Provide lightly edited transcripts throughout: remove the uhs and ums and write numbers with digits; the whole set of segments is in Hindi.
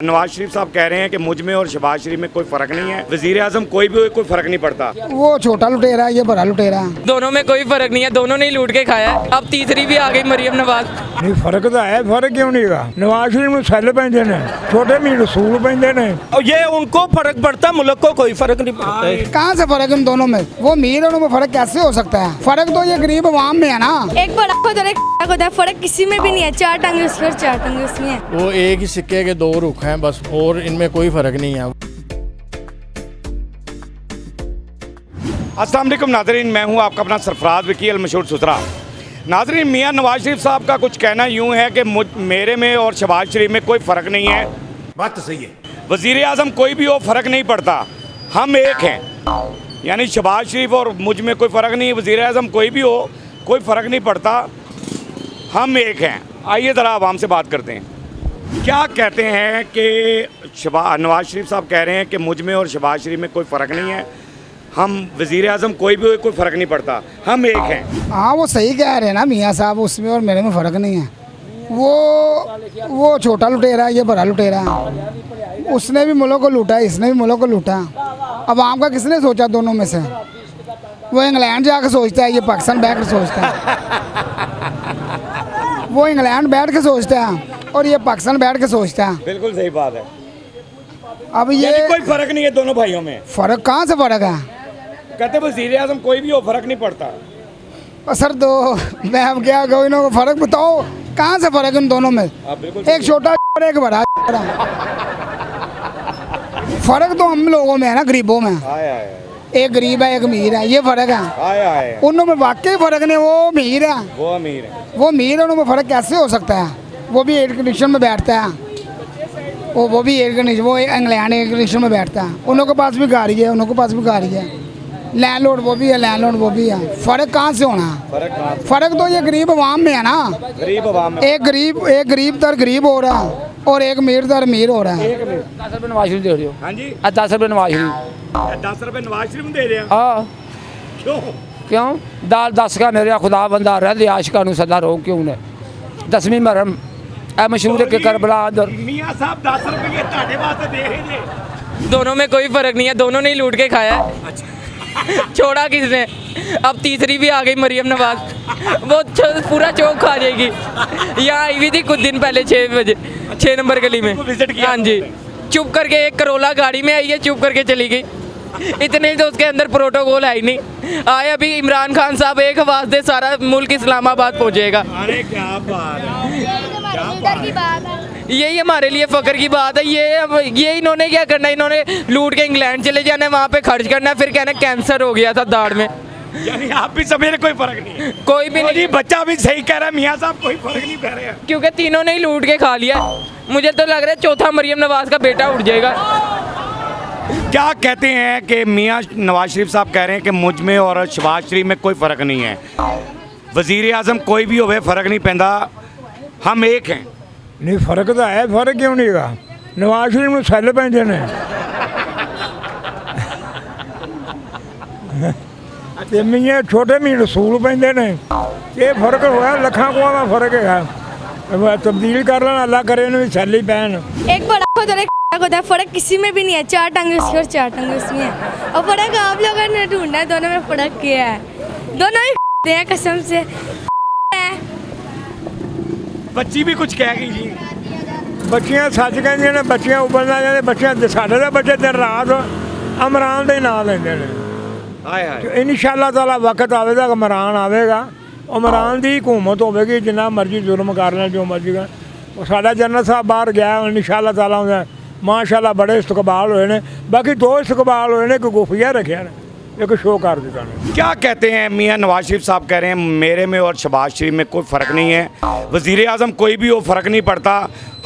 नवाज शरीफ साहब कह रहे हैं कि मुझ में और शहबाज शरीफ में कोई फर्क नहीं है। वजीर आजम कोई भी हो, कोई फर्क नहीं पड़ता। वो छोटा लुटेरा है, ये बड़ा लुटेरा है। दोनों में कोई फर्क नहीं है, दोनों ने ही लूट के खाया है। अब तीसरी भी आ गई मरियम नवाज। नहीं फर्क तो है, फर्क क्यों नहीं है। नवाज शरीफ में सैल पैंदे ने, छोटे भी रसूल पैंदे ने। और ये उनको फर्क पड़ता, मुल्क को कोई फर्क नहीं पड़ता है। कहाँ से फर्क इन दोनों में? वो अमीर और उनमें फर्क कैसे हो सकता है? फर्क तो ये गरीब अवाम में है ना। एक बड़ा खुद और एक होता है, फर्क किसी में भी नहीं है। चार टांगे उसकी और चार टांगे उसमें है। वो एक ही सिक्के के दो रुख हैं बस, और इनमें कोई फर्क नहीं है। अस्सलाम वालेकुम नाज़रीन, मैं हूं आपका अपना सरफराज वकील मशहूर सुथरा। नाज़रीन, मियां नवाज शरीफ साहब का कुछ कहना यूं है कि मेरे में और शहबाज शरीफ में कोई फ़र्क नहीं है। बात तो सही है। वज़ीर आज़म कोई भी हो, फ़र्क नहीं पड़ता, हम एक हैं। यानी शहबाज शरीफ और मुझ में कोई फ़र्क नहीं है। वज़ीर आज़म कोई भी हो, कोई फ़र्क नहीं पड़ता, हम एक हैं। आइए ज़रा आवाम से बात करते हैं। क्या कहते हैं कि नवाज शरीफ साहब कह रहे हैं कि मुझ में और शहबाज शरीफ में कोई फ़र्क नहीं है। हम वज़ीर आज़म कोई भी हो, कोई फ़र्क नहीं पड़ता, हम एक हैं। हाँ, वो सही कह रहे हैं ना मियाँ साहब, उसमें और मेरे में फ़र्क नहीं है। वो छोटा लुटेरा है, ये बड़ा लुटेरा है। उसने भी मुल्क को लूटा, इसने भी मुल्क को लूटा। अब आम का किसने सोचा दोनों में से? वो इंग्लैंड जाकर सोचता है, ये पाकिस्तान बैठ कर सोचता है। वो इंग्लैंड बैठ के सोचता है और ये पाकिस्तान बैठ के सोचता है। बिल्कुल सही बात है। अब ये कोई फ़र्क नहीं है दोनों भाइयों में। फ़र्क कहाँ से फ़र्क है? कहते वज़ीर आज़म कोई भी हो, फ़र्क नहीं पड़ता। सर तो मैं अब क्या कहूँ, इन्हों को फ़र्क बताओ कहाँ से फ़र्क इन दोनों में? एक छोटा और एक बड़ा। फ़र्क तो हम लोगों में है ना, गरीबों में। एक गरीब है, एक अमीर है, ये फ़र्क है। उन में वाकई फ़र्क नहीं। वो अमीर है, वो अमीर है। वो अमीर है, उनमें फ़र्क कैसे हो सकता है? वो भी एयर कंडीशन में बैठता है, वो भी एयर कंडीशन, वो इंग्लैंड एयर कंडीशन में बैठता है। उन लोगों के पास भी गाड़ी है, उन लोगों के पास भी गाड़ी है। लैंडलॉर्ड वो भी है, लैंडलॉर्ड वो भी है। फ़र्क कहाँ से होना है? फ़र्क तो ये गरीब अवाम में है ना। गरीब अवाम में एक गरीब दर गरीब हो रहा है और एक अमीर दर अमीर हो रहा है। 10 रुपये नवाज शरीफ दे रहे हो? हाँ जी, 10 रुपये नवाज शरीफ। 10 रुपये नवाज शरीफ दे रहे हैं। हाँ, क्यों? दाल 10 का मेरे खुदा बंदा रह आशिका नू सदा रो क्यों ने 10वीं मरम ए मशहूर के करबला अंदर। मियां साहब 10 रुपये ਤੁਹਾਡੇ ਵਾਸਤੇ दे रहे थे। दोनों में कोई फर्क नहीं है, दोनों ने ही लूट के खाया है। छोड़ा किसने? अब तीसरी भी आ गई मरियम नवाज। वो पूरा चौक खा जाएगी। यहाँ आई हुई थी कुछ दिन पहले 6 बजे 6 नंबर गली में। हाँ जी, चुप करके एक करोला गाड़ी में आई है, चुप करके चली गई। इतने तो उसके अंदर प्रोटोकॉल है ही नहीं। आए अभी इमरान खान साहब एक आवाज़ दे, सारा मुल्क इस्लामाबाद पहुँचेगा। अरे क्या बात है। यही हमारे लिए फ़ख्र की बात है। ये इन्होंने क्या करना है? इन्होंने लूट के इंग्लैंड चले जाना है, वहाँ पे खर्च करना है, फिर कहना कैंसर हो गया था दाढ़ में। यानी आप भी समझ रहे, कोई फर्क नहीं है। कोई भी नहीं। बच्चा भी सही कह रहा है, मियां साहब कोई फर्क नहीं कह रहे हैं, क्योंकि तीनों ने ही लूट के खा लिया। मुझे तो लग रहा है चौथा मरियम नवाज का बेटा उठ जाएगा। क्या कहते हैं कि मियां नवाज शरीफ साहब कह रहे हैं कि मुझ में और शहबाज शरीफ में कोई फ़र्क नहीं है। वज़ीर आज़म कोई भी हो, फ़र्क नहीं पैंदा, हम एक हैं। नहीं फर्क तो है, फर्क क्यों नहीं है। नवाज शरीफ में सैल पैंदे ने, ते मियां छोटे भी रसूल पैंदे ने। ये फर्क होया लखा को का फर्क है। तब्दील कर लेना, अल्लाह करे इन्हें भी सैल ही पैन। एक बड़ा खुद और एक होता है, फर्क किसी में भी नहीं है। चार टांगे उसकी और चार टांगे उसमें है। और फर्क आप लोगों ने ढूंढा है, दोनों में फर्क क्या है? दोनों ही हैं कसम से। बच्ची भी कुछ कह गई जी। बच्चियां सच कहदियां ने, बच्चियां उबलना जाते, बच्चियां साढ़े तो बच्चे दिन रात इमरान दे नाम लेंदे ने। इंशाअल्लाह ताला वक्त आवेगा, इमरान आवेगा, इमरान दी हुकूमत होगी, जिन्ना मर्जी जुल्म कर लें, जो मर्जी कर। साडा जनरल साहब बाहर गया, इंशाअल्लाह ताला माशाअल्लाह बड़े इस्तकबाल होए ने। बाकी 2 इस्तकबाल होए ने, एक गुफिया रखा ने, एक शो कर दिता ने। क्या कहते हैं मियां नवाज शरीफ साहब कह रहे हैं मेरे में और शहबाज शरीफ में कोई फ़र्क नहीं है। वज़ीर आज़म कोई भी हो, फ़र्क नहीं पड़ता,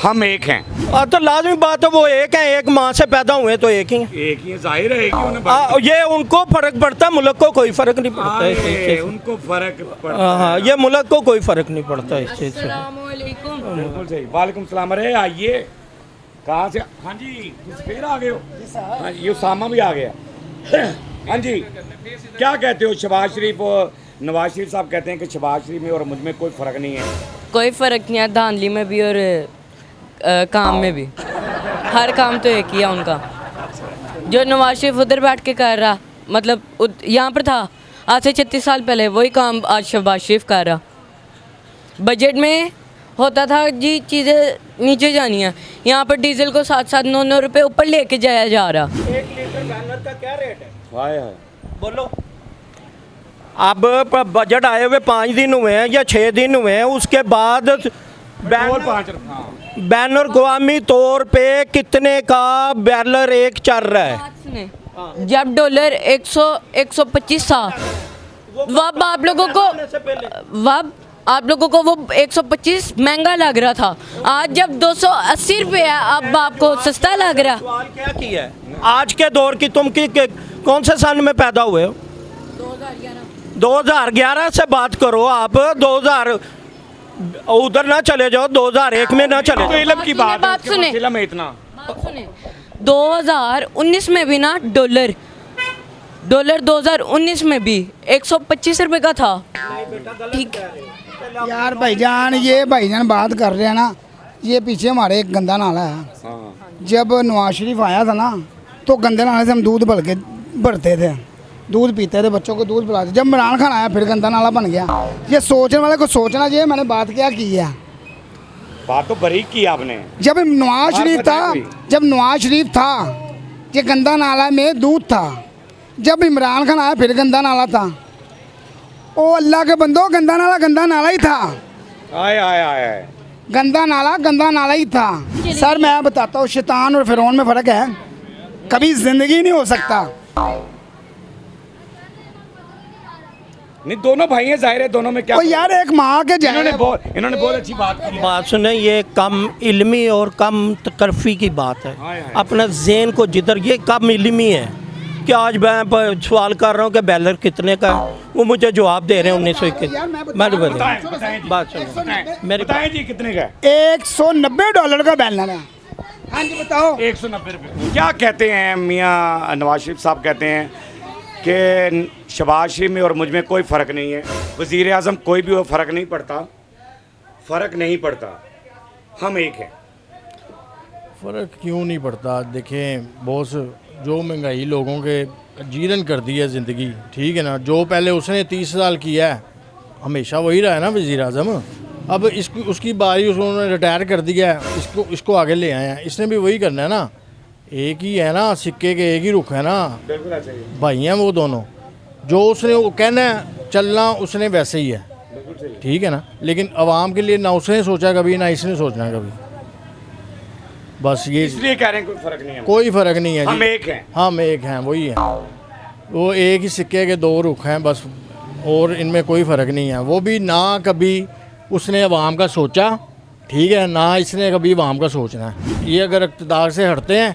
हम एक हैं। और तो लाजमी बात है, वो एक है, एक माँ से पैदा हुए तो एक ही है। एक ही जाहिर है कि उन्हें ये उनको फर्क पड़ता, मुल्क को कोई फर्क नहीं पड़ता इस चीज़ से। उनको फ़र्क पड़ता। हाँ, ये मुल्क को कोई फर्क नहीं पड़ता इस चीज़ से। बिल्कुल सही। वालेकुम सलाम। अरे आइए, कहाँ से? हाँ जी, फिर आ गए हो? हाँ जी, उसामा भी आ गया। हाँ जी, क्या कहते हो? शहबाज शरीफ और नवाज शरीफ साहब कहते हैं कि शहबाज शरीफ में और मुझ में कोई फ़र्क नहीं है। कोई फ़र्क नहीं है, धांधली में भी और काम में भी। हर काम तो एक ही है उनका। जो नवाज शरीफ उधर बैठ के कर रहा, मतलब यहाँ पर था आज से 36 साल पहले, वही काम आज शहबाज शरीफ कर रहा। बजट में होता था जी चीज़ें नीचे जानी है, यहाँ पर डीजल को 7-7 9-9 रुपये ऊपर लेके जाया जा रहा। 1 लीटर बैनर का क्या रेट है? हाय हाय बोलो। अब बजट आए हुए 5 दिन हुए हैं या 6 दिन हुए हैं, उसके बाद बैनर कवामी तौर पे कितने का बैरल एक चल रहा है? बात सुने, जब डॉलर 125 था, वब आप लोगों को वो 125 महंगा लग रहा था। आज जब 280 रुपये है, अब आपको सस्ता लग रहा। सवाल क्या किया है आज के दौर की? तुम कौन से सन में पैदा हुए हो? 2011 से बात करो आप। 2000 उधर ना चले जाओ, 2001 में ना चले जाओ। इलम की बात बात सुने। इलम है इतना। बात सुने, 2019 में भी ना डॉलर 2019 में भी 125 रुपये का था। ठीक यार भाईजान, ये भाईजान बात कर रहे हैं ना, ये पीछे हमारे एक गंदा नाला है। जब नवाज शरीफ आया था ना, तो गंदे नाले से हम दूध भरते थे, दूध पीते थे, बच्चों को दूध पिलाते। जब इमरान खान आया फिर गंदा नाला बन गया। ये सोचने वाले को सोचना चाहिए। मैंने बात क्या की है, बात तो बरीक की आपने। जब नवाज शरीफ था, ये गंदा नाला में दूध था। जब इमरान खान आया फिर गंदा नाला था। ओ अल्लाह के बंदो, गंदा नाला ही था। आए आए आए गंदा नाला ही था। सर मैं बताता हूँ, शैतान और फिरौन में फ़र्क है। कभी ज़िंदगी नहीं हो सकता। नहीं, दोनों भाई हैं, जाहिर है दोनों में क्या। ओ यार, एक माँ के इन्होंने बहुत अच्छी बात की है। बात सुने, ये कम इल्मी और कम तकरफ़ी की बात है। अपना ज़हन को जिधर, ये कम इल्मी है कि आज मैं सवाल कर रहा हूँ कि बैलर कितने का है, वो मुझे जवाब दे रहे हैं 1921। मैं बताएं बात सुनो मेरी। बताएं जी कितने का है? $190 का बैनर है। हाँ जी बताओ। 190 रुपये। क्या कहते हैं मियाँ नवाज शरीफ साहब? कहते हैं कि शहबाज शरीफ में और मुझ में कोई फ़र्क नहीं है, वज़ीर आज़म कोई भी हो, फ़र्क नहीं पड़ता, हम एक हैं। फ़र्क क्यों नहीं पड़ता? देखें बॉस, जो महंगाई लोगों के जीरन कर दी है ज़िंदगी, ठीक है ना। जो पहले उसने 30 साल किया है, हमेशा वही रहा है ना वज़ीर आज़म। अब उसकी बारी उन्होंने रिटायर कर दिया है, इसको आगे ले आए हैं। इसने भी वही करना है ना। एक ही है ना, सिक्के के एक ही रुख है ना। बिल्कुल ऐसे ही। भाई हैं वो दोनों। जो उसने वो कहना है चलना, उसने वैसे ही है, ठीक है ना। लेकिन आवाम के लिए ना उसने सोचा कभी, ना इसने सोचना कभी। बस ये इसलिए कह रहे हैं कोई फ़र्क नहीं है। कोई फ़र्क नहीं है जी। हम एक हैं। वही है। वो एक ही सिक्के के 2 रुख हैं बस, और इनमें कोई फ़र्क नहीं है। वो भी ना कभी उसने अवाम का सोचा, ठीक है, ना इसने कभी अवाम का सोचना है। ये अगर इक़्तिदार से हटते हैं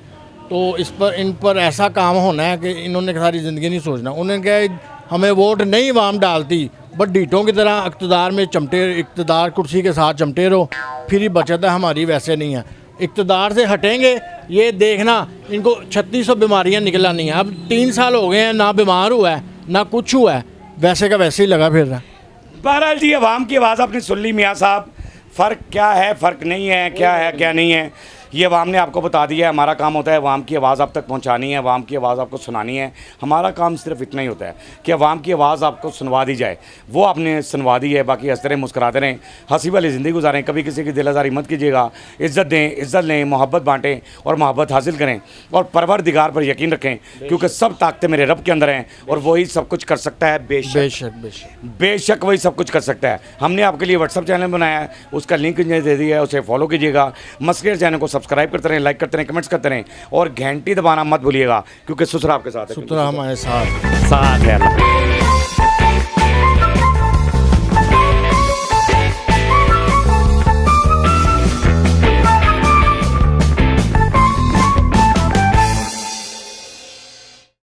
तो इन पर ऐसा काम होना है कि इन्होंने सारी ज़िंदगी नहीं सोचना। उन्होंने कहा हमें वोट नहीं अवाम डालती, बट ढीठों की तरह इक़्तिदार में इक़्तिदार कुर्सी के साथ चमटे रहो, फिर ही बचत है हमारी। वैसे नहीं है, इक़्तिदार से हटेंगे, ये देखना इनको 3600 बीमारियाँ निकल आनी हैं। अब 3 साल हो गए हैं, ना बीमार हुआ है ना कुछ हुआ है, वैसे का वैसे ही लगा फिर रहा है। बहरहाल जी, अवाम की आवाज़ आपने सुन ली मियाँ साहब। फ़र्क क्या है, फ़र्क नहीं है, क्या है क्या नहीं है, ये अवाम ने आपको बता दिया है। हमारा काम होता है अवाम की आवाज़ आप तक पहुंचानी है, अवाम की आवाज़ आपको सुनानी है। हमारा काम सिर्फ इतना ही होता है कि अवाम की आवाज़ आपको सुनवा दी जाए। वो आपने सुनवा दी है, बाकी हंसते रहें, मुस्कुराते रहें, हंसी वाली ज़िंदगी गुजारें। कभी किसी की दिल आज़ारी मत कीजिएगा। इज़्ज़त दें, इज़्ज़त लें, मोहब्बत बाँटें और मोहब्बत हासिल करें, और परवरदिगार पर यकीन रखें, क्योंकि सब ताकतें मेरे रब के अंदर हैं और वही सब कुछ कर सकता है। बेशक वही सब कुछ कर सकता है। हमने आपके लिए व्हाट्सअप चैनल बनाया है, उसका लिंक दे दिया है, उसे फॉलो कीजिएगा। मस्किर चैनल को सब्सक्राइब करते रहें, लाइक करते रहें, कमेंट्स करते रहें, और घंटी दबाना मत भूलिएगा, क्योंकि सुसरा आपके साथ है। सुसरा हमारे साथ है।